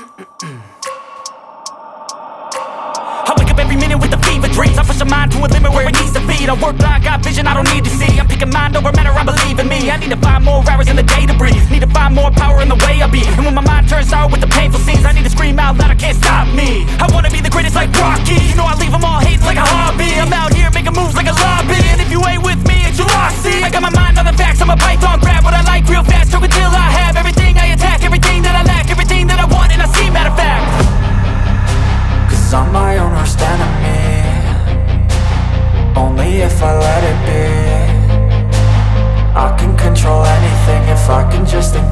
I wake up every minute with the fever dreams. I push my mind to a limit where it needs to be. I work blind, got vision I don't need to see. I'm picking mind over matter, I believe in me. I need to find more hours in the day to breathe. Need to find more power in the way I be. And when my mind turns sour with the painful scenes, I need to scream out loud, I can't stop me. I wanna be the greatest like Rocky. You know I leave them all hating like a hobby. I'm out here making moves like a lobby. And if you ain't with me, it's your loss, see. I got my mind on the facts, I'm a python. Grab what I like real fast, choke until I have everything I attack. Everything that I lack, everything that I want, and I see, matter of fact. Cause I'm my own worst enemy. Only if I let it be. I can control anything if I can just think